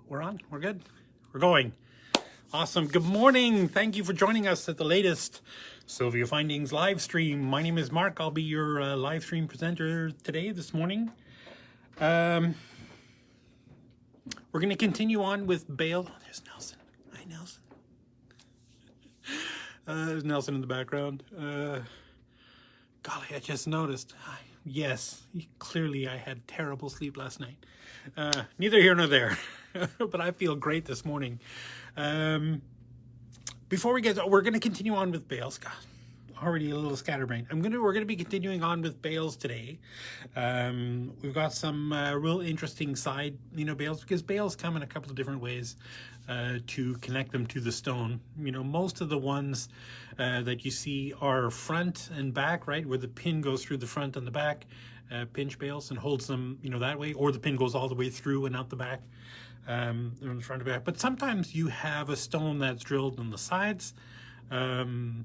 We're on? We're good? We're going. Awesome. Good morning. Thank you for joining us at the latest SilviaFindings live stream. My name is Mark. I'll be your live stream presenter today, this morning. We're going to continue on with Bale. Oh, there's Nelson. Hi, Nelson. There's Nelson in the background. Golly, I just noticed. Yes, clearly I had terrible sleep last night. Neither here nor there, but I feel great this morning. Before we get, we're going to continue on with Bales. God, already a little scatterbrained. We're going to be continuing on with Bales today. We've got some real interesting side, Bales, because Bales come in a couple of different ways to connect them to the stone. Most of the ones that you see are front and back, right, where the pin goes through the front and the back, pinch Bales and holds them, that way, or the pin goes all the way through and out the back. In the front and back. But sometimes you have a stone that's drilled on the sides, and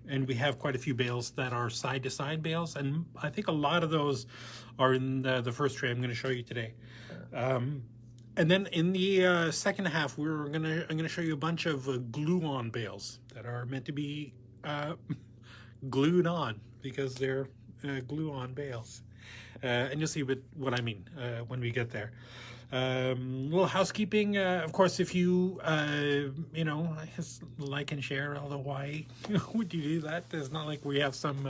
we have quite a few Bales that are side-to-side Bales, and I think a lot of those are in the first tray I'm going to show you today. And then in the second half, I'm going to show you a bunch of glue-on Bales that are meant to be glued on because they're glue-on Bales. And you'll see what I mean when we get there. Little housekeeping, of course, if you like and share, although why would you do that? It's not like we have some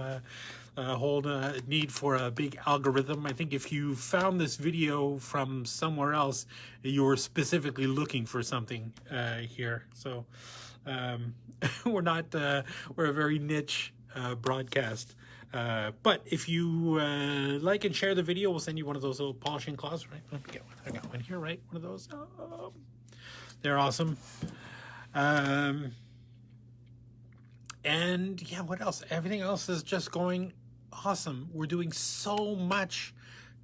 whole need for a big algorithm. I think if you found this video from somewhere else, you were specifically looking for something here. So we're a very niche broadcast. But if you like and share the video, we'll send you one of those little polishing cloths, right? Let me get one. I got one here, right? One of those. They're awesome. And yeah, what else? Everything else is just going awesome. We're doing so much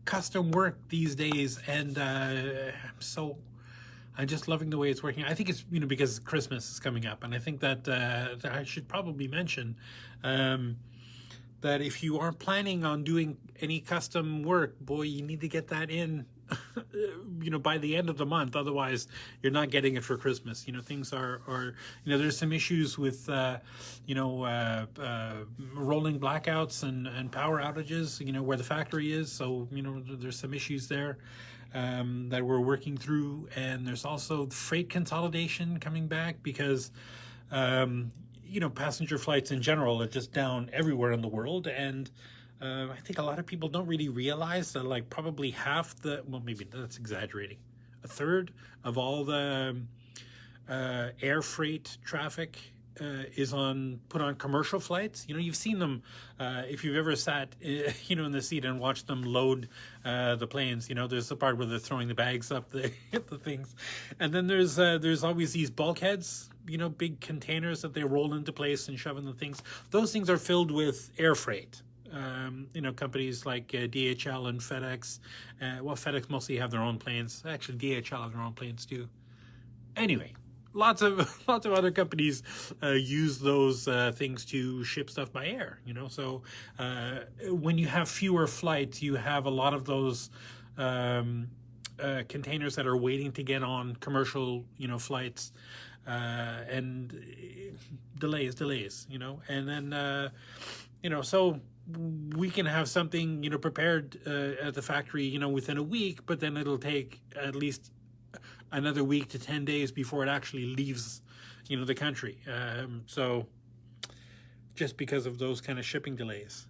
custom work these days, and I'm just loving the way it's working. I think it's because Christmas is coming up, and I think that I should probably mention that if you aren't planning on doing any custom work, boy, you need to get that in, by the end of the month. Otherwise, you're not getting it for Christmas. Things are there's some issues with, rolling blackouts and power outages, where the factory is. So, there's some issues there that we're working through. And there's also freight consolidation coming back because, passenger flights in general are just down everywhere in the world. And I think a lot of people don't really realize that probably maybe that's exaggerating, a third of all the air freight traffic is put on commercial flights. You've seen them if you've ever sat in the seat and watched them load the planes. There's the part where they're throwing the bags up the things, and then there's always these bulkheads, big containers that they roll into place and shove in the things. Those things are filled with air freight. Companies like DHL and FedEx. FedEx mostly have their own planes. Actually, DHL have their own planes too. Anyway, lots of other companies use those things to ship stuff by air. So when you have fewer flights, you have a lot of those containers that are waiting to get on commercial flights. And delays, and then, so we can have something, prepared at the factory, within a week, but then it'll take at least another week to 10 days before it actually leaves, the country. So just because of those kind of shipping delays.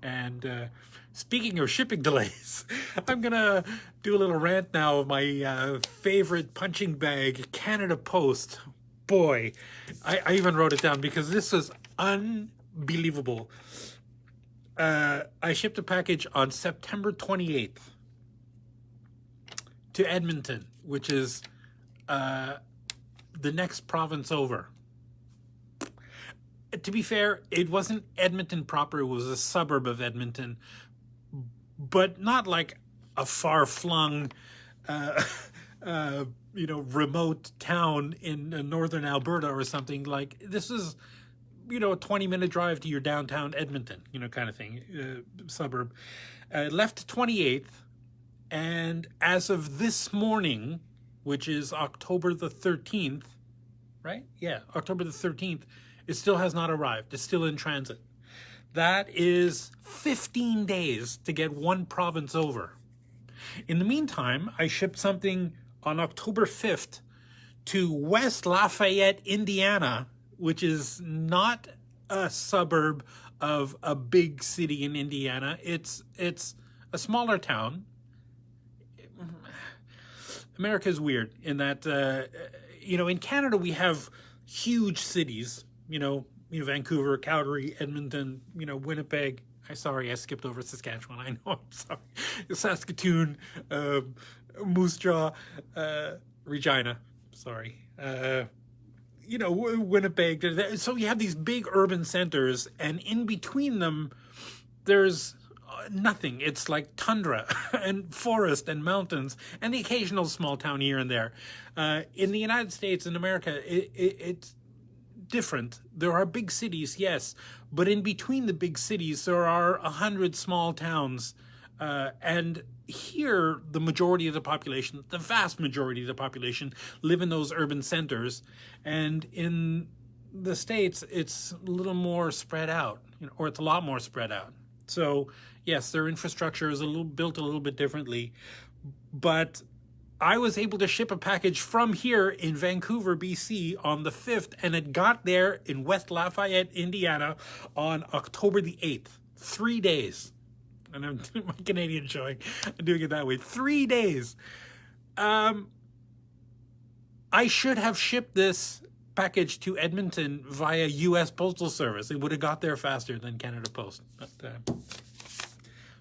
And speaking of shipping delays, I'm going to do a little rant now of my favorite punching bag, Canada Post. Boy, I even wrote it down because this is unbelievable. I shipped a package on September 28th to Edmonton, which is the next province over. To be fair, it wasn't Edmonton proper. It was a suburb of Edmonton, but not like a far-flung, remote town in northern Alberta or something. Like, this is, a 20-minute drive to your downtown Edmonton, kind of thing, suburb. Left 28th, And as of this morning, which is October the 13th, right? Yeah, October the 13th, it still has not arrived. It's still in transit. That is 15 days to get one province over. In the meantime, I shipped something on October 5th to West Lafayette, Indiana, which is not a suburb of a big city in Indiana. It's a smaller town. America is weird in that, in Canada we have huge cities, Vancouver, Calgary, Edmonton, Winnipeg. I skipped over Saskatchewan. I know, I'm sorry. Saskatoon, Moose Jaw, Regina. Sorry. Winnipeg. So you have these big urban centers, and in between them, there's nothing. It's like tundra and forest and mountains and the occasional small town here and there. In the United States, in America, it's different. There are big cities, yes, but in between the big cities, there are 100 small towns. And here, the majority of the population, the vast majority of the population, live in those urban centers. And in the States, it's a little more spread out, or it's a lot more spread out. So, yes, their infrastructure is built a little bit differently. But I was able to ship a package from here in Vancouver, BC on the 5th, and it got there in West Lafayette, Indiana on October the 8th. 3 days. And I'm doing my Canadian showing. I'm doing it that way. 3 days. I should have shipped this package to Edmonton via U.S. Postal Service. It would have got there faster than Canada Post.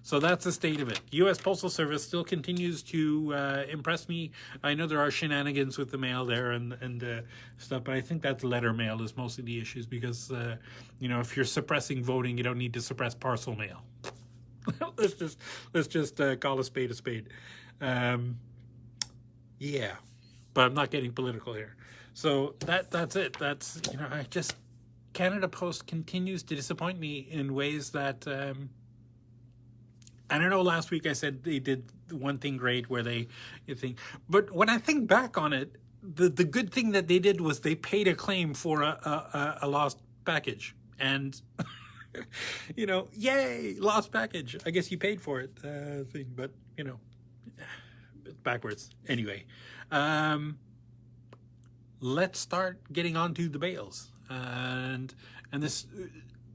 So that's the state of it. U.S. Postal Service still continues to impress me. I know there are shenanigans with the mail there and stuff, but I think that letter mail is mostly the issues because, if you're suppressing voting, you don't need to suppress parcel mail. let's just call a spade a spade. Yeah, but I'm not getting political here. So that's it. That's, Canada Post continues to disappoint me in ways that, I don't know, last week I said they did one thing great where but when I think back on it, the good thing that they did was they paid a claim for a lost package. And, yay, lost package. I guess you paid for it, but, backwards. Anyway, let's start getting on to the Bales. And this,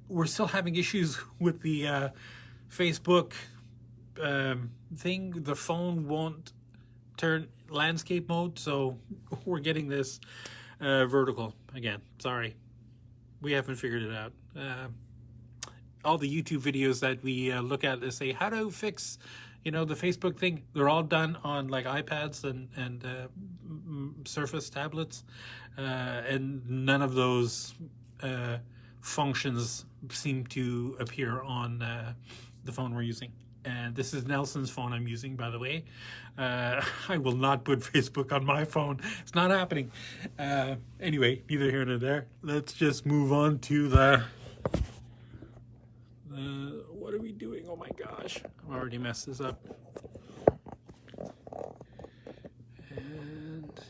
we're still having issues with the Facebook thing. The phone won't turn landscape mode, so we're getting this vertical again. Sorry, we haven't figured it out. All the YouTube videos that we look at, they say how to fix, the Facebook thing. They're all done on like iPads and Surface tablets, and none of those functions seem to appear on the phone we're using. And this is Nelson's phone I'm using, by the way. I will not put Facebook on my phone. It's not happening. Anyway, neither here nor there. Let's just move on to the what are we doing? Oh my gosh. I've already messed this up. And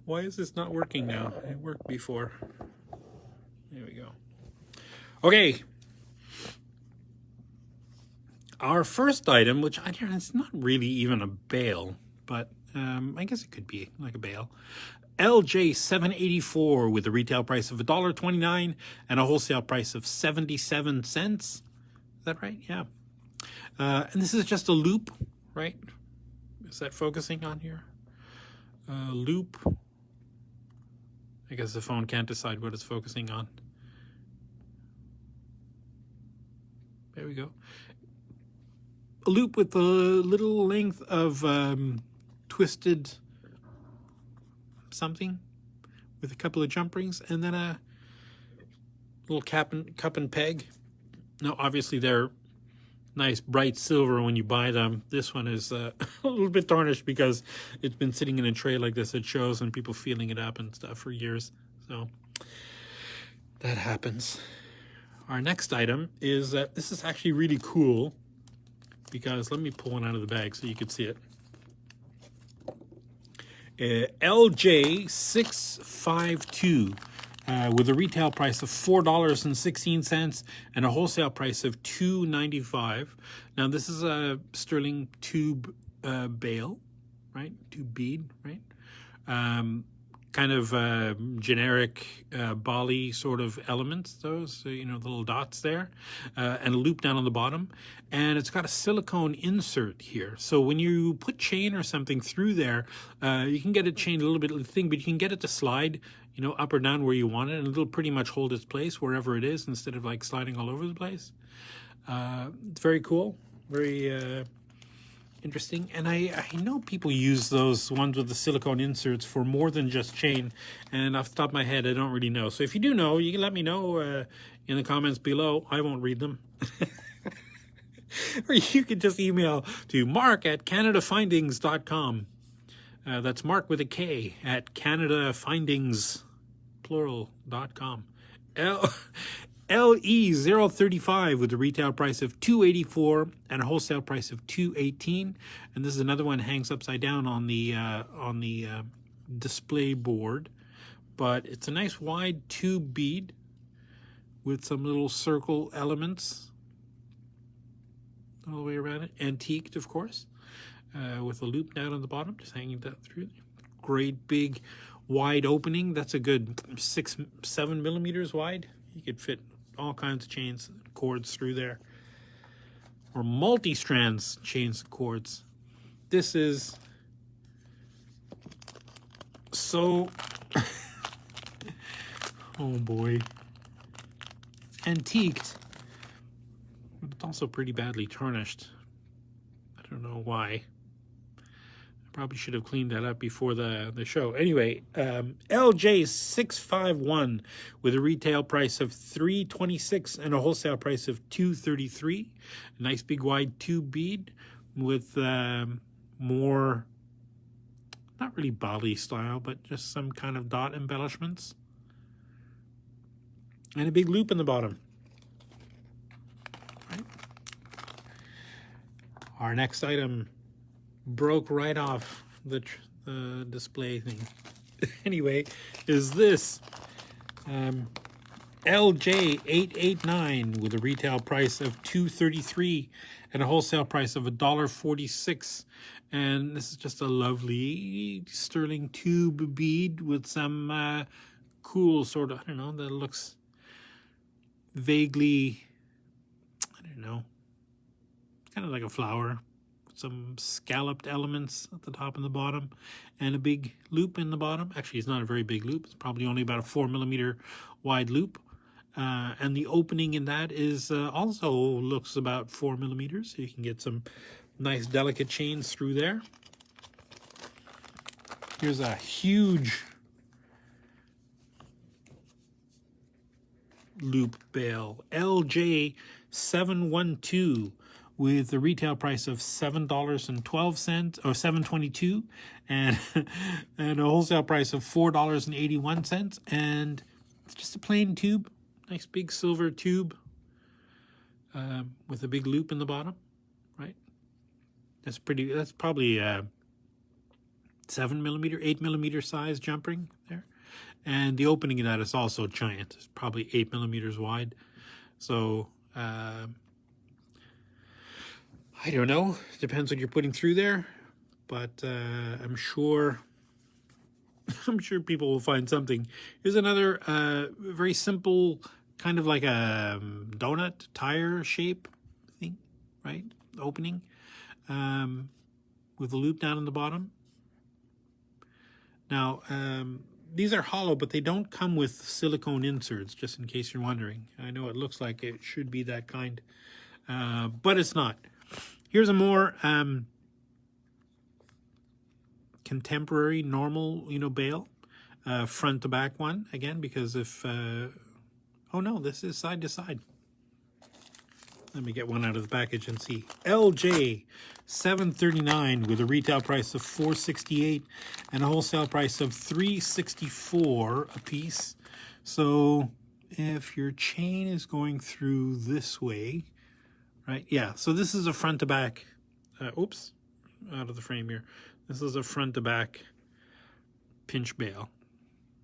why is this not working now? It worked before. There we go. Okay. Our first item, which it's not really even a bale, but I guess it could be like a bale. LJ 784 with a retail price of $1.29 and a wholesale price of 77 cents. Is that right? Yeah. And this is just a loop, right? Is that focusing on here? Loop. I guess the phone can't decide what it's focusing on. There we go. A loop with a little length of twisted something with a couple of jump rings, and then a little cup and peg. Now, obviously, they're nice bright silver when you buy them. This one is a little bit tarnished because it's been sitting in a tray like this. It shows, and people feeling it up and stuff for years. So that happens. Our next item is this is actually really cool because let me pull one out of the bag so you can see it. LJ652 with a retail price of $4.16 and a wholesale price of $2.95. Now this is a sterling tube bale, right? Tube bead, right? Kind of generic Bali sort of elements, those, you know, little dots there, and a loop down on the bottom. And it's got a silicone insert here. So when you put chain or something through there, you can get it chained a little bit of the thing, but you can get it to slide, you know, up or down where you want it, and it'll pretty much hold its place wherever it is instead of like sliding all over the place. It's very cool, very interesting. And I know people use those ones with the silicone inserts for more than just chain, and off the top of my head I don't really know. So if you do know, you can let me know in the comments below. I won't read them. Or you can just email to mark@canadafindings.com. That's Mark with a K at canadafindings plural.com. LE035 with a retail price of $2.84 and a wholesale price of $2.18. And this is another one hangs upside down on the display board, but it's a nice wide tube bead with some little circle elements all the way around it, antiqued of course, with a loop down on the bottom, just hanging that through. Great big wide opening. That's a good 6-7 millimeters wide. You could fit all kinds of chains, cords through there, or multi-strands chains and cords. This is so oh boy, antiqued, but it's also pretty badly tarnished. I don't know why. Probably should have cleaned that up before the show. Anyway, LJ651 with a retail price of $3.26 and a wholesale price of $2.33. A nice big wide tube bead with more, not really Bali style, but just some kind of dot embellishments. And a big loop in the bottom. Right. Our next item broke right off the display thing. Anyway, is this LJ889 with a retail price of $2.33 and a wholesale price of $1.46. And this is just a lovely sterling tube bead with some cool sort of, I don't know, that looks vaguely, I don't know, kind of like a flower. Some scalloped elements at the top and the bottom, and a big loop in the bottom. Actually, it's not a very big loop. It's probably only about a 4 millimeter wide loop. And the opening in that is also looks about 4 millimeters. So you can get some nice delicate chains through there. Here's a huge loop bale, LJ712. With a retail price of $7.12 or $7.22 and a wholesale price of $4.81, and it's just a plain tube, nice big silver tube with a big loop in the bottom, right? That's pretty. That's probably 7 millimeter, 8 millimeter size jump ring there, and the opening of that is also giant. It's probably 8 millimeters wide, so. I don't know. Depends what you're putting through there, but I'm sure people will find something. Here's another very simple, kind of like a donut tire shape thing, right? Opening with a loop down in the bottom. Now, these are hollow, but they don't come with silicone inserts, just in case you're wondering. I know it looks like it should be that kind, but it's not. Here's a more contemporary, normal, bale, front to back one again, because if, oh no, this is side to side. Let me get one out of the package and see. LJ739 with a retail price of $4.68 and a wholesale price of $3.64 a piece. So if your chain is going through this way, right? Yeah, so this is a front to back, oops, out of the frame here. This is a front to back pinch bale,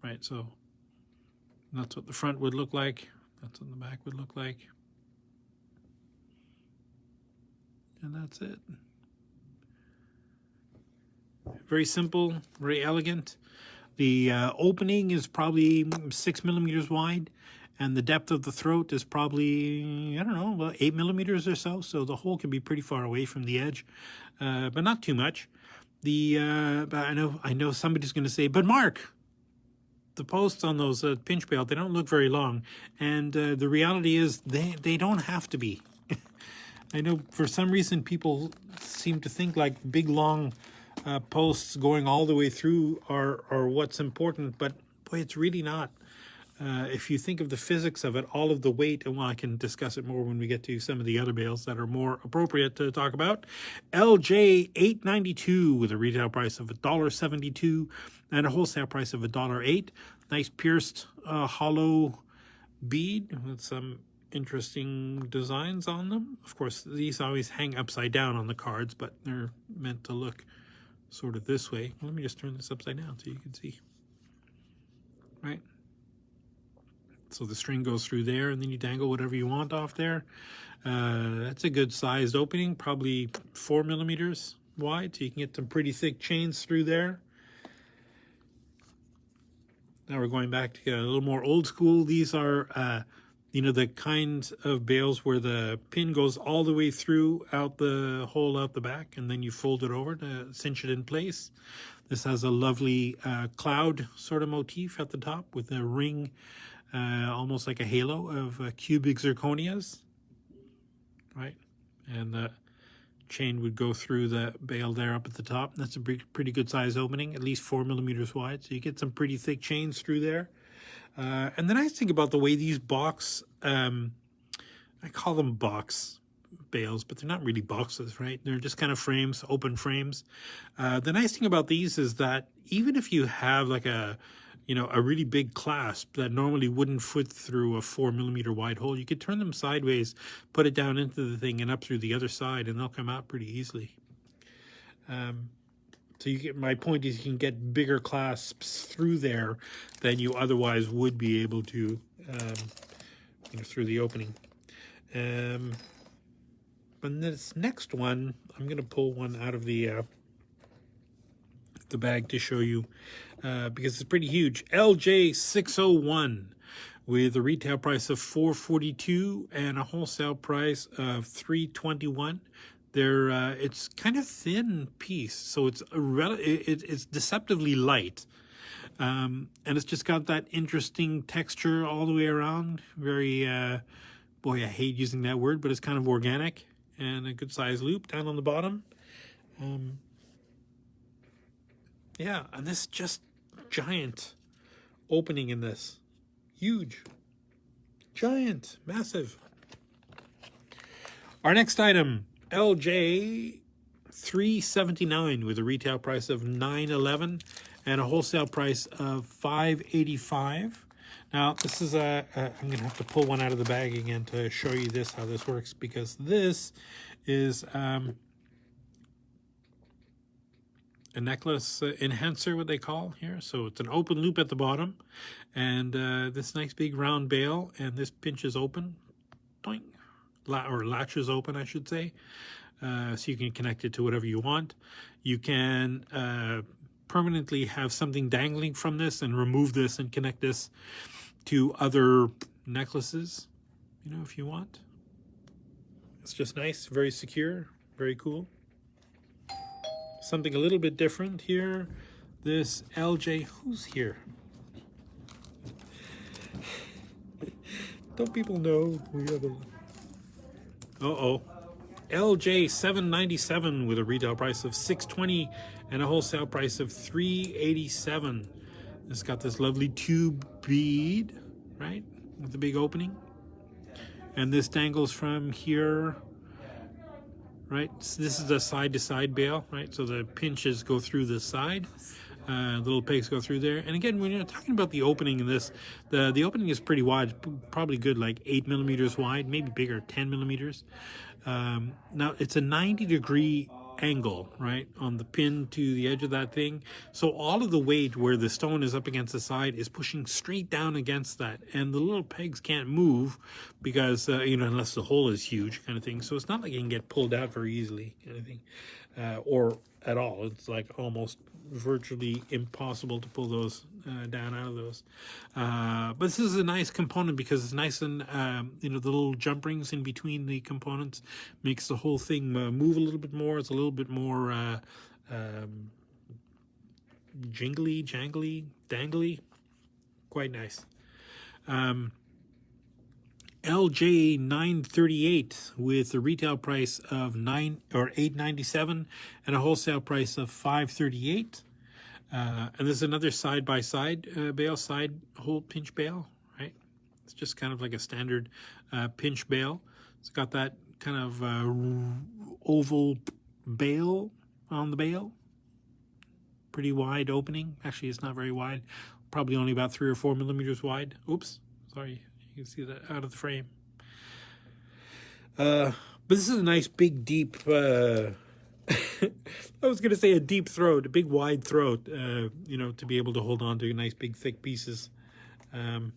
right? So that's what the front would look like. That's what the back would look like. And that's it. Very simple, very elegant. The opening is probably 6 millimeters wide, and the depth of the throat is probably, I don't know, about 8 millimeters or so. So the hole can be pretty far away from the edge, but not too much. But I know somebody's going to say, but Mark, the posts on those pinch bale, they don't look very long, and the reality is they don't have to be. I know for some reason people seem to think like big long posts going all the way through are what's important, but boy, it's really not. If you think of the physics of it, all of the weight, and well, I can discuss it more when we get to some of the other bales that are more appropriate to talk about. LJ $8.92 with a retail price of $1.72 and a wholesale price of $1.08. Nice pierced hollow bead with some interesting designs on them. Of course, these always hang upside down on the cards, but they're meant to look sort of this way. Let me just turn this upside down so you can see. Right? So the string goes through there, and then you dangle whatever you want off there. That's a good sized opening, probably 4 millimeters wide, so you can get some pretty thick chains through there. Now we're going back to a little more old school. These are, you know, the kinds of bales where the pin goes all the way through out the hole out the back, and then you fold it over to cinch it in place. This has a lovely cloud sort of motif at the top with a ring, almost like a halo of cubic zirconias, right? And the chain would go through the bale there up at the top. That's a pretty good size opening, at least 4 millimeters wide. So you get some pretty thick chains through there. And the nice thing about the way these box, I call them box bales, but they're not really boxes, right? They're just kind of frames, open frames. The nice thing about these is that even if you have like a really big clasp that normally wouldn't fit through a 4 millimeter wide hole, you could turn them sideways, put it down into the thing and up through the other side, and they'll come out pretty easily. So my point is you can get bigger clasps through there than you otherwise would be able to through the opening. But this next one, I'm going to pull one out of the bag to show you because it's pretty huge. LJ 601 with a retail price of $442 and a wholesale price of $321. It's kind of thin piece, so it's deceptively light, and it's just got that interesting texture all the way around. Very boy, I hate using that word, but it's kind of organic, and a good size loop down on the bottom. Yeah, and this just giant opening in this, huge, giant, massive. Our next item, LJ 379 with a retail price of $911 and a wholesale price of $585. Now this is I'm gonna have to pull one out of the bag again to show you how this works, because this is a necklace enhancer, what they call here. So it's an open loop at the bottom, and this nice big round bale, and this pinches open, doink, or latches open, I should say. So you can connect it to whatever you want. You can permanently have something dangling from this and remove this and connect this to other necklaces, if you want. It's just nice, very secure, very cool. Something a little bit different here. This LJ, who's here? Don't people know we have a... LJ 797 with a retail price of $620 and a wholesale price of $387. It's got this lovely tube bead, right, with the big opening. And this dangles from here, right? So this is a side-to-side bale, right? So the pinches go through the side. Little pegs go through there. And again, when you're talking about the opening in this, the opening is pretty wide, probably good like 8 millimeters wide, maybe bigger, 10 millimeters. Now it's a 90-degree angle, right, on the pin to the edge of that thing. So all of the weight where the stone is up against the side is pushing straight down against that, and the little pegs can't move because unless the hole is huge, kind of thing. So it's not like you can get pulled out very easily, kind of thing, or at all. It's like almost virtually impossible to pull those down out of those. But this is a nice component because it's nice, and the little jump rings in between the components makes the whole thing move a little bit more. It's a little bit more jingly, jangly, dangly. Quite nice. LJ 938 with a retail price of $897 and a wholesale price of $538. And this is another side-by-side bale, side hole pinch bale, right? It's just kind of like a standard pinch bale. It's got that kind of oval bale on the bale. Pretty wide opening. Actually, it's not very wide. Probably only about 3 or 4 millimeters wide. Oops, sorry. You can see that out of the frame. But this is a nice big deep, I was going to say a deep throat, a big wide throat, to be able to hold on to nice big thick pieces. I'm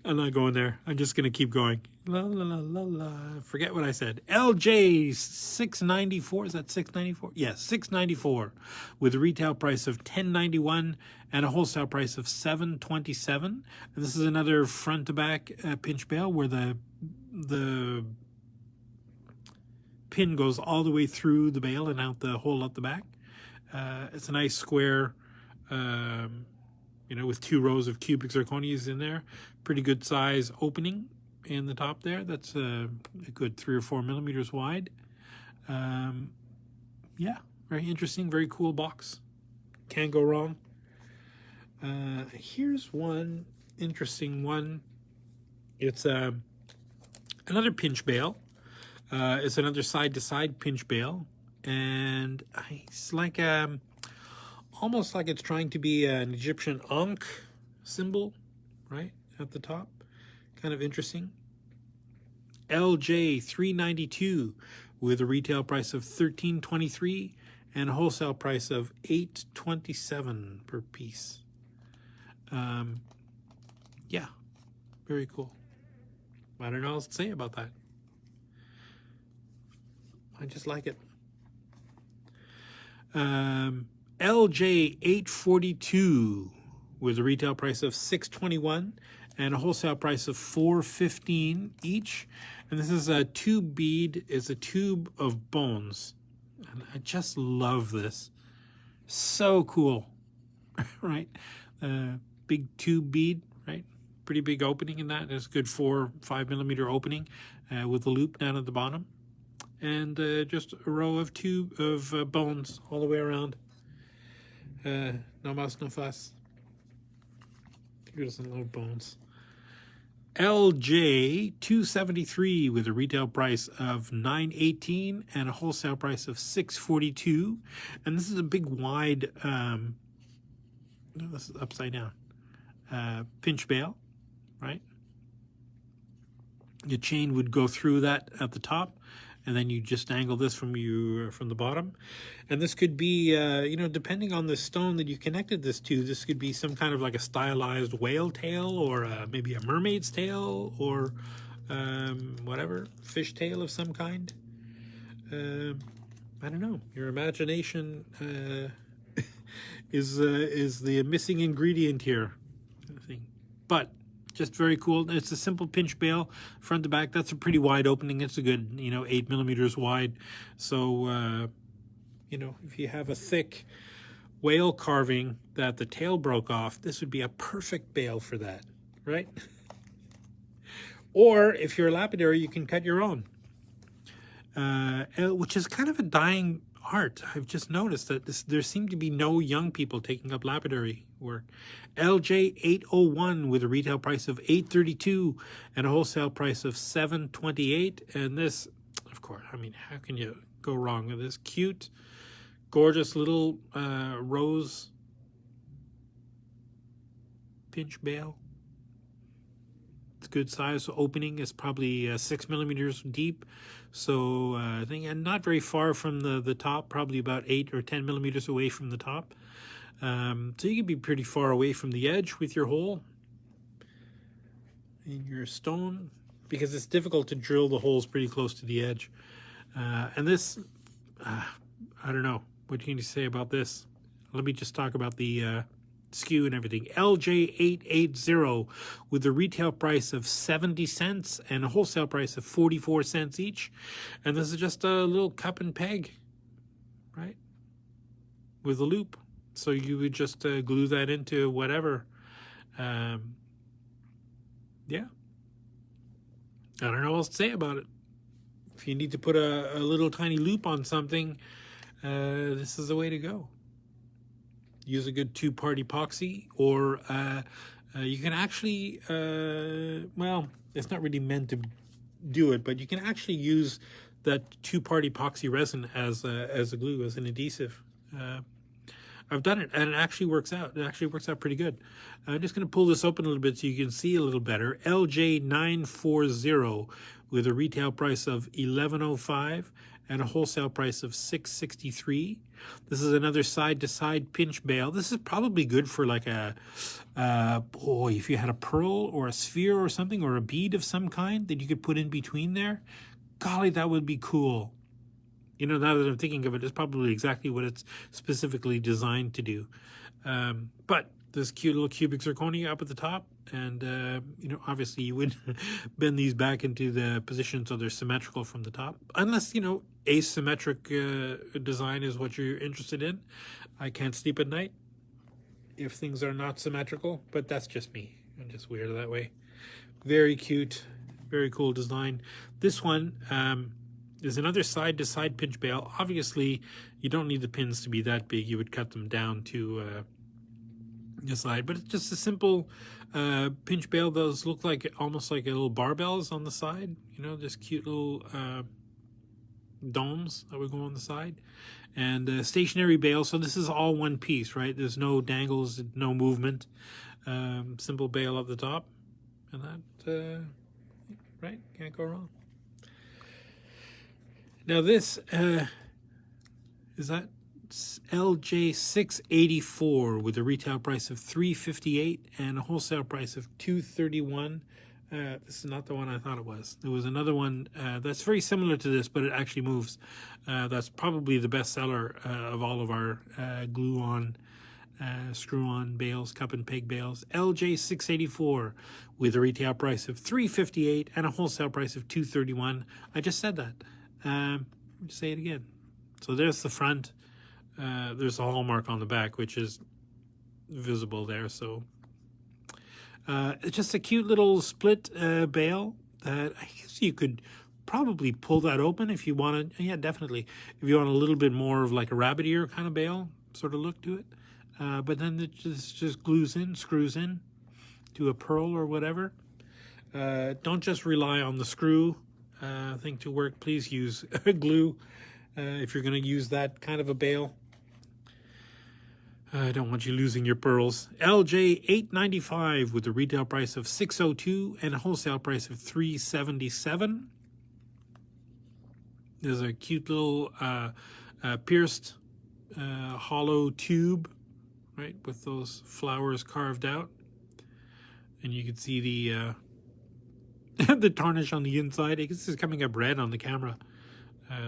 not going there. I'm just going to keep going. La, la, la, la, la. Forget what I said. LJ 694. Is that 694? Yes, 694 with a retail price of $10.91 and a wholesale price of $7.27. And this is another front to back pinch bale where the pin goes all the way through the bale and out the hole at the back. It's a nice square, with 2 rows of cubic zirconias in there. Pretty good size opening in the top there. That's a good 3 or 4 millimeters wide. Yeah, very interesting, very cool box. Can't go wrong. Here's one interesting one. It's another pinch bale. It's another side-to-side pinch bale, and it's like almost like it's trying to be an Egyptian Ankh symbol, right, at the top. Kind of interesting. LJ 392 with a retail price of $13.23 and a wholesale price of $8.27 per piece. Yeah, very cool. I don't know what else to say about that. I just like it. LJ 842 with a retail price of $6.21 and a wholesale price of $4.15 each. And this is a tube bead. It's a tube of bones. And I just love this. So cool, right? Big tube bead, right? Pretty big opening in that. It's a good 4 or 5 millimeter opening with a loop down at the bottom. And just a row of bones all the way around. No mas, no fuss. Who doesn't love bones? LJ 273 with a retail price of $9.18 and a wholesale price of $6.42. And this is a big wide, no, this is upside down, pinch bale, right? Your chain would go through that at the top, and then you just angle this from the bottom. And this could be, depending on the stone that you connected this to, this could be some kind of like a stylized whale tail, or maybe a mermaid's tail, or whatever, fish tail of some kind. I don't know. Your imagination is the missing ingredient here, I think. But just very cool. It's a simple pinch bale, front to back. That's a pretty wide opening. It's a good, 8 millimeters wide. So, if you have a thick whale carving that the tail broke off, this would be a perfect bale for that, right? Or if you're a lapidary, you can cut your own, which is kind of a dying art. I've just noticed that there seem to be no young people taking up lapidary work. LJ 801 with a retail price of $8.32 and a wholesale price of $7.28. And this, of course, how can you go wrong with this? Cute, gorgeous little rose pinch bale. It's good size. Opening is probably 6 millimeters deep, so I think, and not very far from the top, probably about 8 or 10 millimeters away from the top. So you can be pretty far away from the edge with your hole in your stone, because it's difficult to drill the holes pretty close to the edge. And this, I don't know, what can you say about this? Let me just talk about the SKU and everything. LJ880 with a retail price of 70 cents and a wholesale price of 44 cents each. And this is just a little cup and peg, right? With a loop. So you would just glue that into whatever. Yeah. I don't know what else to say about it. If you need to put a little tiny loop on something, this is the way to go. Use a good 2-part epoxy, or you can actually, well, it's not really meant to do it, but you can actually use that 2-part epoxy resin as a glue, as an adhesive. I've done it, and it actually works out. It actually works out pretty good. I'm just going to pull this open a little bit so you can see a little better. LJ940 with a retail price of $11.05 and a wholesale price of $6.63. This is another side-to-side pinch bale. This is probably good for like a, boy, if you had a pearl or a sphere or something, or a bead of some kind that you could put in between there. Golly, that would be cool. You know, now that I'm thinking of it, it's probably exactly what it's specifically designed to do. But this cute little cubic zirconia up at the top, and, you know, obviously you would bend these back into the position so they're symmetrical from the top. Unless, you know, asymmetric design is what you're interested in. I can't sleep at night if things are not symmetrical, but that's just me. I'm just weird that way. Very cute, very cool design. This one, there's another side-to-side pinch bale. Obviously, you don't need the pins to be that big. You would cut them down to the side. But it's just a simple pinch bale. Those look like almost like a little barbells on the side. You know, just cute little domes that would go on the side. And stationary bale. So this is all one piece, right? There's no dangles, no movement. Simple bale up the top. And that, right? Can't go wrong. Now this is that LJ684 with a retail price of $3.58 and a wholesale price of $2.31. This is not the one I thought it was. There was another one that's very similar to this, but it actually moves. That's probably the best seller of all of our glue-on, screw-on bales, cup and peg bales. LJ684 with a retail price of $3.58 and a wholesale price of $2.31. I just said that. Let me say it again. So there's the front. There's a hallmark on the back, which is visible there. So it's just a cute little split bale that I guess you could probably pull that open if you wanted. Yeah, definitely. If you want a little bit more of like a rabbit ear kind of bale sort of look to it. But then it just glues in, screws in to a pearl or whatever. Don't just rely on the screw thing to work. Please use glue if you're going to use that kind of a bale. I don't want you losing your pearls. LJ895 with a retail price of $6.02 and a wholesale price of $3.77. There's a cute little pierced hollow tube, right, with those flowers carved out, and you can see the the tarnish on the inside. I guess this is coming up red on the camera.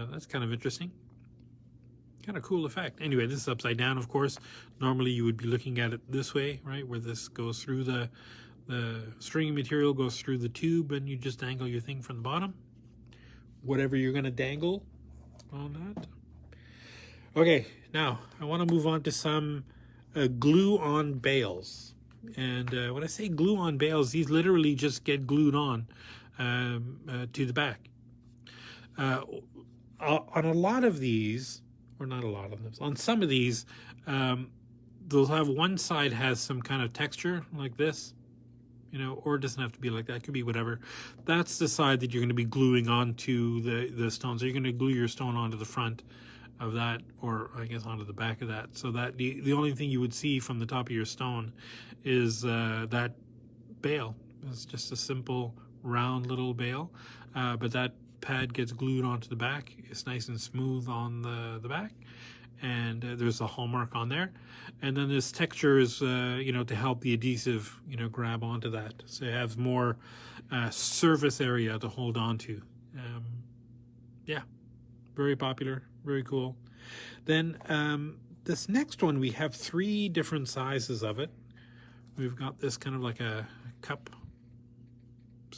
That's kind of interesting. Kind of cool effect. Anyway, this is upside down, of course. Normally you would be looking at it this way, right, where this goes through the string material goes through the tube, and you just dangle your thing from the bottom. Whatever you're going to dangle on that. Okay, now I want to move on to some glue-on bales. And when I say glue-on bales, these literally just get glued on to the back. On a lot of these, or not a lot of them, on some of these, they'll have one side has some kind of texture like this, you know, or it doesn't have to be like that. It could be whatever. That's the side that you're going to be gluing onto the stone. So you're going to glue your stone onto the front of that, or I guess onto the back of that, so that the only thing you would see from the top of your stone is that bale. It's just a simple round little bale, but that pad gets glued onto the back. It's nice and smooth on the back, and there's a hallmark on there, and then this texture is to help the adhesive grab onto that, so it has more surface area to hold on to. Yeah, very popular, very cool. Then this next one, we have 3 different sizes of it. We've got this kind of like a cup,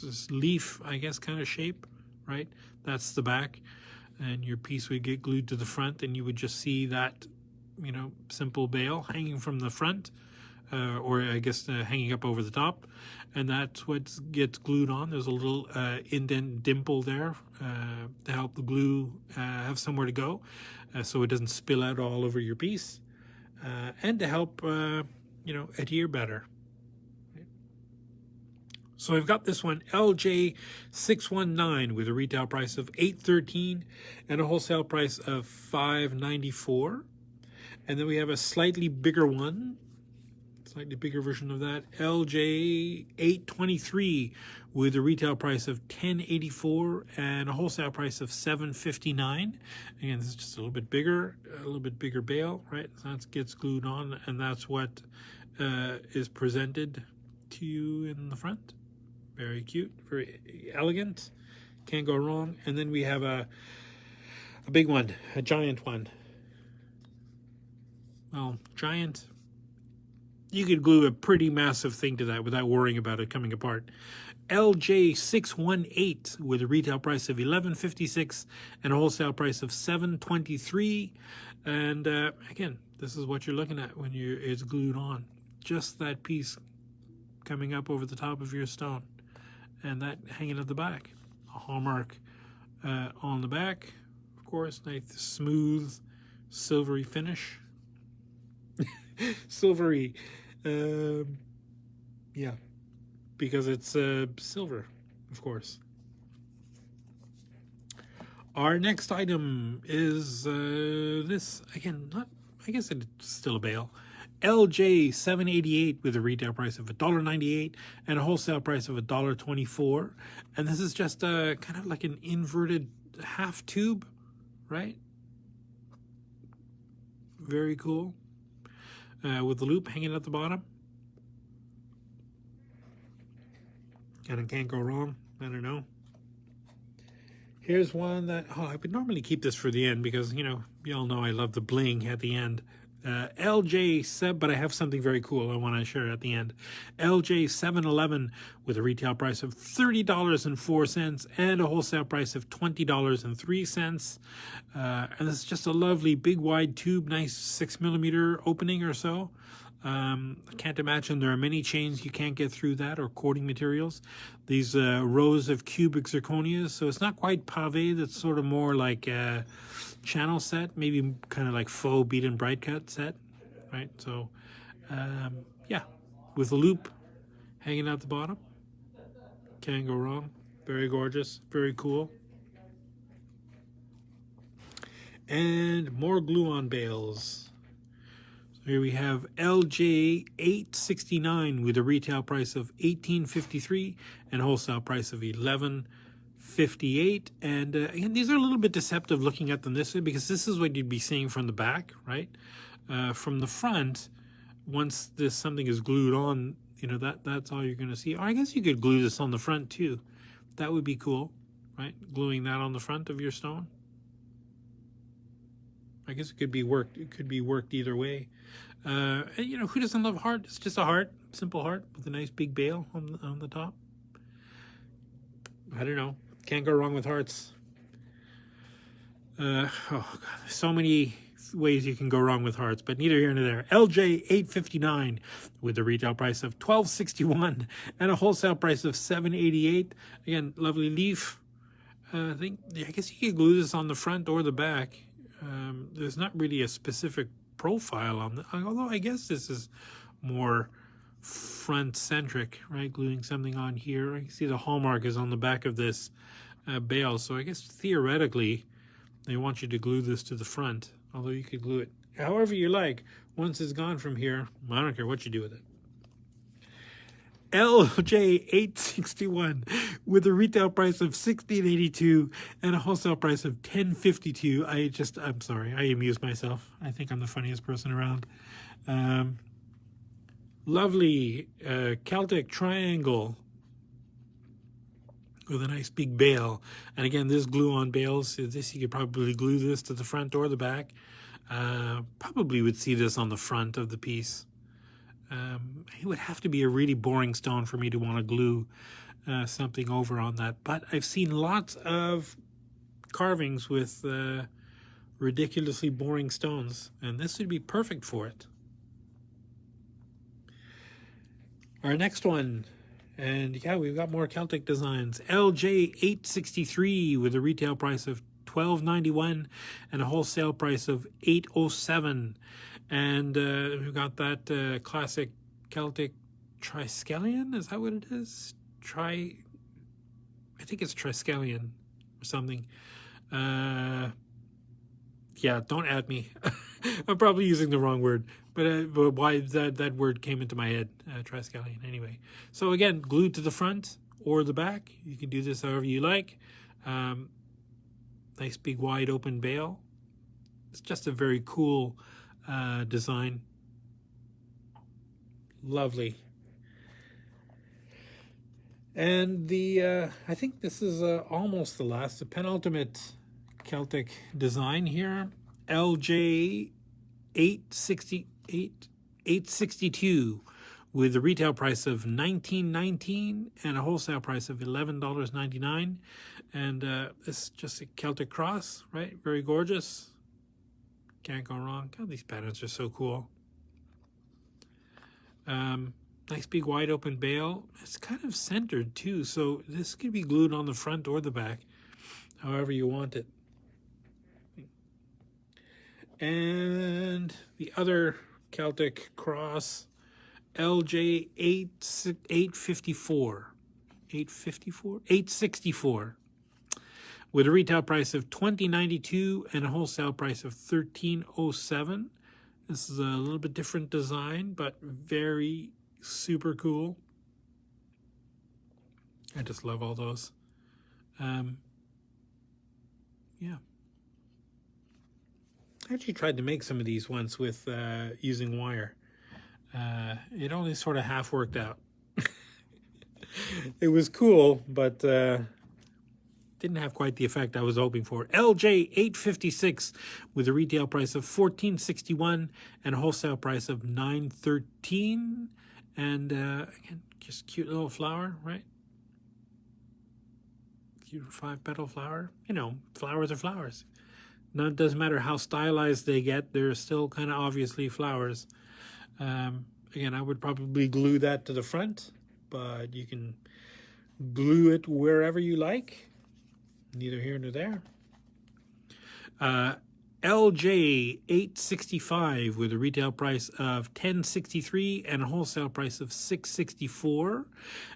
this leaf, I guess, kind of shape, right? That's the back, and your piece would get glued to the front, and you would just see that, simple bale hanging from the front, or I guess hanging up over the top, and that's what gets glued on. There's a little indent dimple there to help the glue have somewhere to go, so it doesn't spill out all over your piece, and to help adhere better. So I've got this one, LJ619, with a retail price of $8.13 and a wholesale price of $5.94. And then we have a slightly bigger one, slightly bigger version of that, LJ823, with a retail price of $10.84 and a wholesale price of $7.59. Again, this is just a little bit bigger bale, right? That gets glued on, and that's what is presented to you in the front. Very cute, very elegant, can't go wrong. And then we have a big one, a giant one. Well, giant, you could glue a pretty massive thing to that without worrying about it coming apart. LJ618, with a retail price of $11.56 and a wholesale price of $7.23. And again, this is what you're looking at when it's glued on. Just that piece coming up over the top of your stone, and that hanging at the back. A hallmark on the back, of course, nice smooth silvery finish. Silvery, yeah, because it's silver, of course. Our next item is this, again, I guess it's still a bale. LJ788, with a retail price of $1.98 and a wholesale price of $1.24. And this is just kind of like an inverted half tube, right? Very cool. With the loop hanging at the bottom. And it can't go wrong. I don't know. Here's one that, I would normally keep this for the end because, you all know I love the bling at the end. LJ7, but I have something very cool I want to share at the end. LJ711, with a retail price of $30.04 and a wholesale price of $20.03. And this is just a lovely big wide tube, nice 6mm opening or so. I can't imagine there are many chains you can't get through that, or cording materials. These rows of cubic zirconias, so it's not quite pave, that's sort of more like channel set, maybe kind of like faux beat and bright cut set, right? So yeah, with a loop hanging out the bottom, can't go wrong. Very gorgeous, very cool. And more glue-on bales. So here we have LJ869, with a retail price of $18.53 and a wholesale price of $11.58. And again, these are a little bit deceptive looking at them this way, because this is what you'd be seeing from the back, right? From the front, once something is glued on, that's all you're going to see. Or I guess you could glue this on the front too. That would be cool, right? Gluing that on the front of your stone. I guess it could be worked. It could be worked either way. And, who doesn't love heart? It's just a heart, simple heart with a nice big bale on the top. I don't know. Can't go wrong with hearts. Oh God, there's so many ways you can go wrong with hearts, but neither here nor there. LJ859, with a retail price of $12.61 and a wholesale price of $7.88. Again, lovely leaf. I guess you could glue this on the front or the back. There's not really a specific profile on that, although I guess this is more front-centric, right? Gluing something on here. I can see the hallmark is on the back of this bale, so I guess theoretically they want you to glue this to the front, although you could glue it however you like. Once it's gone from here, I don't care what you do with it. LJ861 with a retail price of $16.82 and a wholesale price of $10.52. I'm sorry, I amuse myself. I think I'm the funniest person around. Lovely Celtic triangle with a nice big bale. And again, this glue on bales, this you could probably glue this to the front or the back. Probably would see this on the front of the piece. It would have to be a really boring stone for me to want to glue something over on that. But I've seen lots of carvings with ridiculously boring stones, and this would be perfect for it. Our next one, and yeah, we've got more Celtic designs. LJ863 with a retail price of $12.91 and a wholesale price of $8.07. And we've got that classic Celtic triskelion. Is that what it is? I think it's triskelion or something. Yeah, don't at me. I'm probably using the wrong word, but why that word came into my head, triskelion. Anyway, so again, glued to the front or the back. You can do this however you like. Nice big wide open bale. It's just a very cool design. Lovely. And the I think this is almost the last, the penultimate Celtic design here. LJ862 with a retail price of $19.19 and a wholesale price of $11.99. And this is just a Celtic cross, right? Very gorgeous. Can't go wrong. God, these patterns are so cool. Nice big wide open bale. It's kind of centered too, so this could be glued on the front or the back, however you want it. And the other Celtic cross, LJ864 with a retail price of $20.92 and a wholesale price of $13.07. This is a little bit different design, but very super cool. I just love all those. Yeah. I actually tried to make some of these once with using wire. It only sort of half worked out. It was cool, but didn't have quite the effect I was hoping for. LJ856 with a retail price of $14.61 and a wholesale price of $9.13. And again, just cute little flower, right? Cute 5-petal flower. You know, flowers are flowers. Now, it doesn't matter how stylized they get, they're still kind of obviously flowers. Again, I would probably glue that to the front, but you can glue it wherever you like. Neither here nor there. LJ865 with a retail price of $10.63 and a wholesale price of $6.64.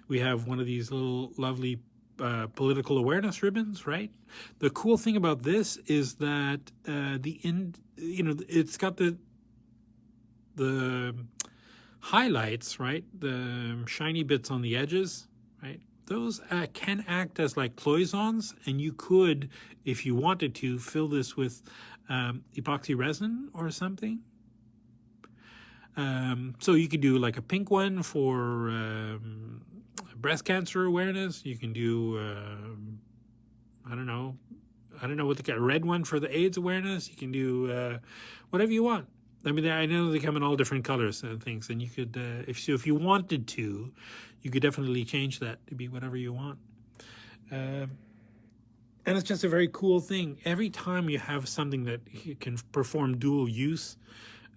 We have one of these little lovely political awareness ribbons, right? The cool thing about this is that it's got the highlights, right? The shiny bits on the edges, right? Those can act as like cloisons, and you could, if you wanted to, fill this with epoxy resin or something. So you could do like a pink one for breast cancer awareness. You can do, I don't know what a red one for the AIDS awareness. You can do whatever you want. I mean, I know they come in all different colors and things, and you could, if you wanted to, you could definitely change that to be whatever you want. And it's just a very cool thing. Every time you have something that can perform dual use,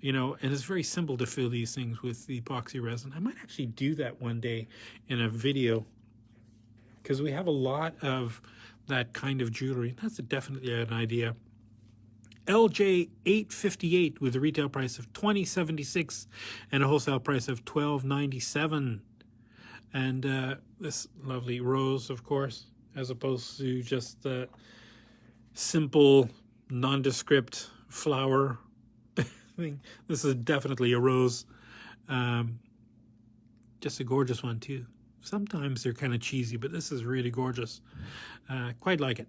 you know, and it's very simple to fill these things with the epoxy resin. I might actually do that one day in a video, because we have a lot of that kind of jewelry. That's definitely an idea. LJ858 with a retail price of $20.76 and a wholesale price of $12.97. And this lovely rose, of course, as opposed to just the simple nondescript flower thing. This is definitely a rose. Just a gorgeous one too. Sometimes they're kind of cheesy, but this is really gorgeous. Quite like it.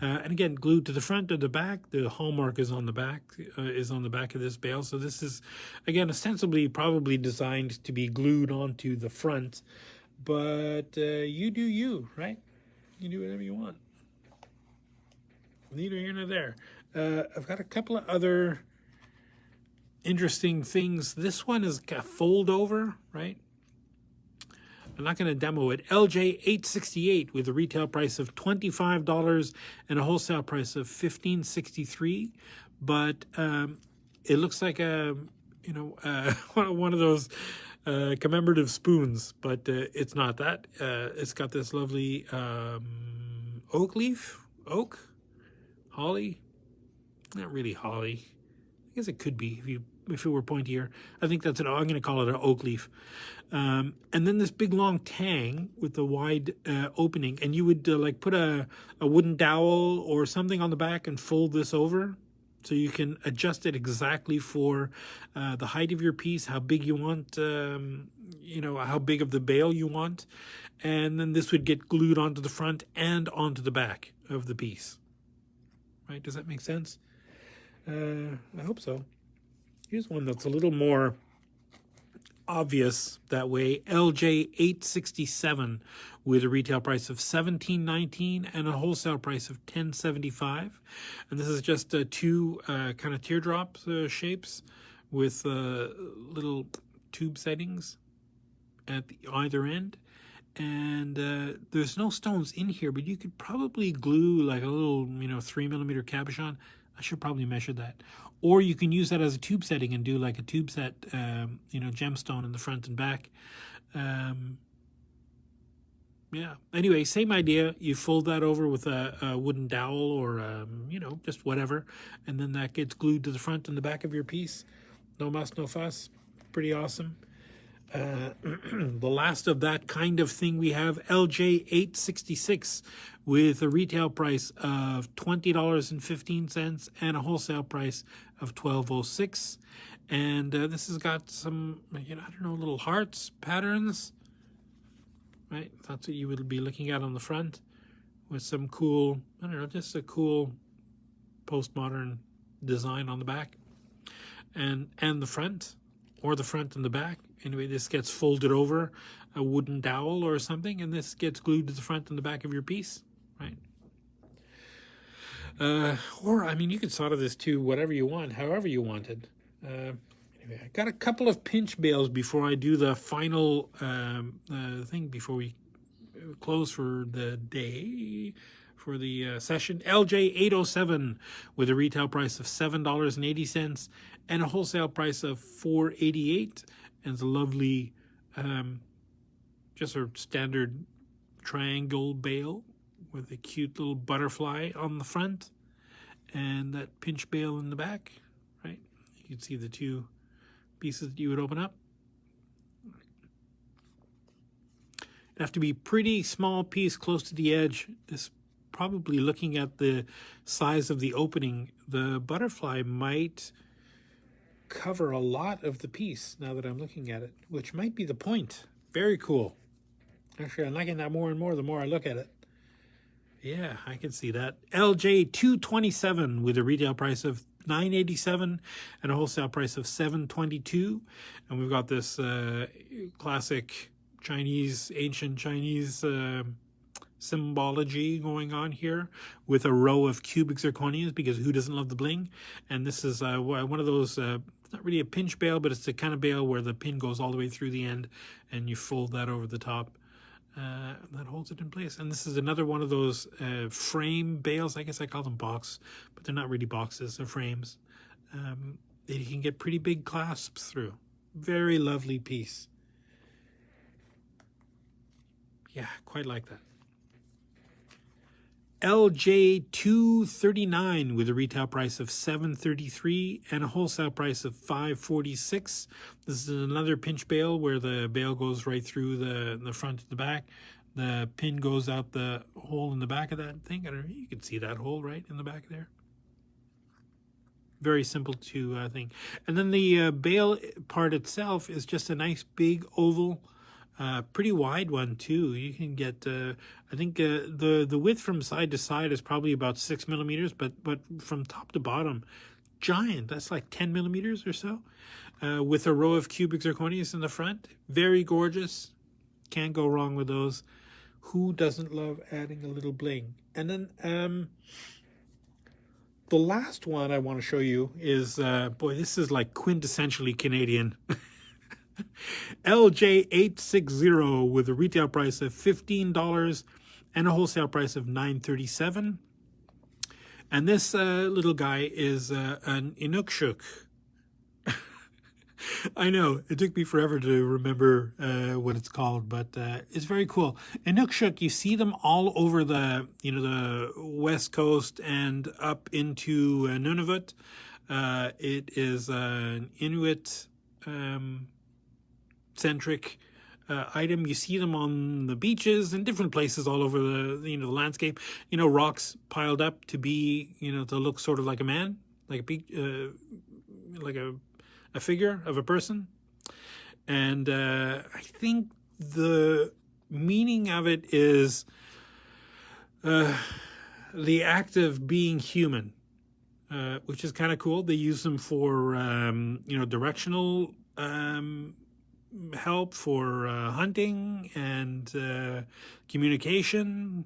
And again, glued to the front or the back. The hallmark is on the back. Of this bale. So this is, again, ostensibly probably designed to be glued onto the front. But you do you, right? You do whatever you want. Neither here nor there. I've got a couple of other interesting things. This one is a fold over, right? I'm not going to demo it. LJ 868 with a retail price of $25 and a wholesale price of $15.63. But it looks like a one of those commemorative spoons, but it's not that. It's got this lovely holly. Not really holly. I guess it could be if it were pointier. I think that's I'm going to call it an oak leaf. And then this big long tang with the wide opening, and you would like put a wooden dowel or something on the back and fold this over, so you can adjust it exactly for the height of your piece, how big you want, how big of the bale you want, and then this would get glued onto the front and onto the back of the piece. Right? Does that make sense? I hope so. Here's one that's a little more obvious that way. LJ 867 with a retail price of $17.19 and a wholesale price of $10.75. And this is just two kind of teardrop shapes with little tube settings at either end. And there's no stones in here, but you could probably glue like a little 3mm cabochon. I should probably measure that. Or you can use that as a tube setting and do like a tube set, gemstone in the front and back. Yeah. Anyway, same idea. You fold that over with a wooden dowel or, just whatever. And then that gets glued to the front and the back of your piece. No muss, no fuss. Pretty awesome. The last of that kind of thing we have LJ 866 with a retail price of $20.15 and a wholesale price of $12.06. And this has got some, little hearts, patterns, right? That's what you would be looking at on the front with some cool, just a cool postmodern design on the back and the front, or the front and the back. Anyway, this gets folded over a wooden dowel or something, and this gets glued to the front and the back of your piece, right? You could solder this to whatever you want, however you wanted. Anyway, I got a couple of pinch bales before I do the final thing, before we close for the day, for the session. LJ 807 with a retail price of $7.80 and a wholesale price of $4.88. And it's a lovely, just a standard triangle bale with a cute little butterfly on the front and that pinch bale in the back, right? You can see the two pieces that you would open up. It'd have to be pretty small piece close to the edge. This probably, looking at the size of the opening, the butterfly might cover a lot of the piece now that I'm looking at it, which might be the point. Very cool. Actually, I'm liking that more and more the more I look at it. Yeah, I can see that. LJ 227 with a retail price of $9.87 and a wholesale price of $7.22. And we've got this classic ancient Chinese symbology going on here with a row of cubic zirconias, because who doesn't love the bling? And this is one of those, it's not really a pinch bale, but it's the kind of bale where the pin goes all the way through the end and you fold that over the top. That holds it in place. And this is another one of those frame bales. I guess I call them box, but they're not really boxes, they're frames. That you can get pretty big clasps through. Very lovely piece. Yeah, quite like that. LJ 239 with a retail price of $7.33 and a wholesale price of $5.46. This is another pinch bale where the bale goes right through the front to the back. The pin goes out the hole in the back of that thing. I don't know, you can see that hole right in the back there. Very simple to think. And then the bale part itself is just a nice big oval, pretty wide one too. You can get, I think the width from side to side is probably about 6 millimeters, but from top to bottom, giant. That's like 10 millimeters or so, with a row of cubic zirconias in the front. Very gorgeous. Can't go wrong with those. Who doesn't love adding a little bling? And then the last one I want to show you is, boy, this is like quintessentially Canadian. LJ860 with a retail price of $15 and a wholesale price of $9.37. And this little guy is an Inukshuk. I know, it took me forever to remember what it's called, but it's very cool. Inukshuk, you see them all over the, the west coast and up into Nunavut. It is an Inuit centric item. You see them on the beaches and different places all over the the landscape. Rocks piled up to be to look sort of like a man, like a figure of a person. And I think the meaning of it is the act of being human, which is kind of cool. They use them for directional help, for hunting and communication.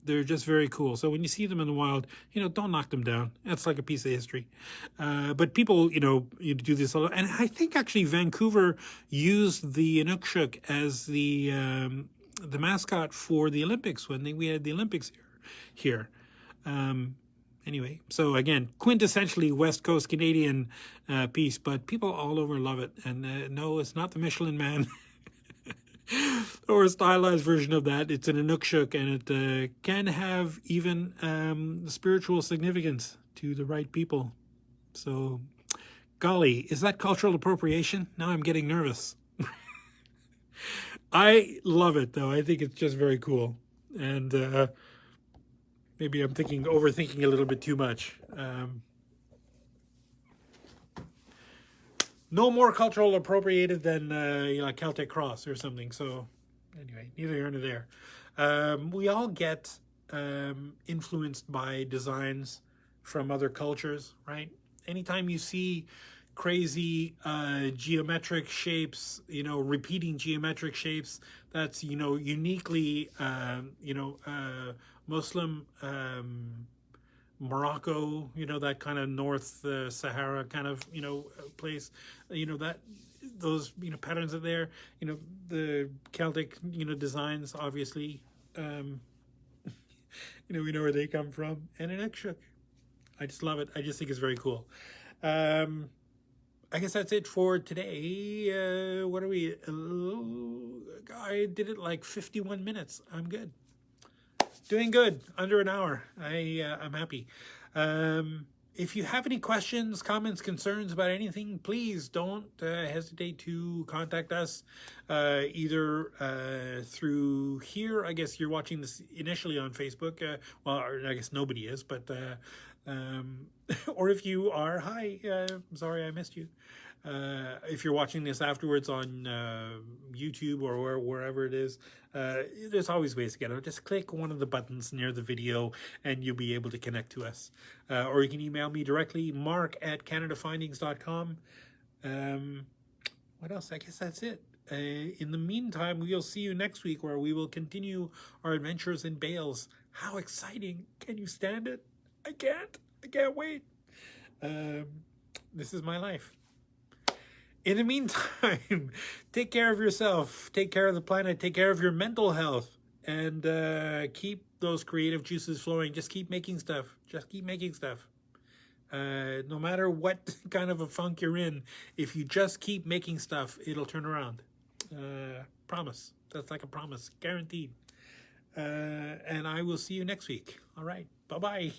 They're just very cool. So when you see them in the wild, don't knock them down. That's like a piece of history. But people, you do this a lot. And I think actually Vancouver used the Inukshuk as the mascot for the Olympics when we had the Olympics here. Anyway, so again, quintessentially West Coast Canadian piece, but people all over love it. And no, it's not the Michelin Man. Or a stylized version of that. It's an Inukshuk, and it can have even spiritual significance to the right people. So, golly, is that cultural appropriation? Now I'm getting nervous. I love it, though. I think it's just very cool. And maybe I'm overthinking a little bit too much. No more cultural appropriated than Celtic cross or something. So anyway, neither here nor there. We all get influenced by designs from other cultures, right? Anytime you see crazy geometric shapes, repeating geometric shapes, that's uniquely Muslim, Morocco, that kind of North Sahara kind of, place, that those, patterns are there, the Celtic, designs, obviously, we know where they come from, and an Inukshuk. I just love it. I just think it's very cool. I guess that's it for today. What are we? I did it like 51 minutes. I'm good. Doing good, under an hour. I'm happy. If you have any questions, comments, concerns about anything, please don't hesitate to contact us, either through here. I guess you're watching this initially on Facebook. Well, I guess nobody is, but or if you are, hi, I'm sorry I missed you. If you're watching this afterwards on YouTube or wherever it is, there's always ways to get it. Just click one of the buttons near the video and you'll be able to connect to us. Or you can email me directly, mark@canadafindings.com. What else? I guess that's it. In the meantime, we'll see you next week where we will continue our adventures in Bales. How exciting. Can you stand it? I can't wait. This is my life. In the meantime, take care of yourself, take care of the planet, take care of your mental health, and keep those creative juices flowing. Just keep making stuff. No matter what kind of a funk you're in, if you just keep making stuff, it'll turn around. Promise. That's like a promise. Guaranteed. And I will see you next week. All right. Bye-bye.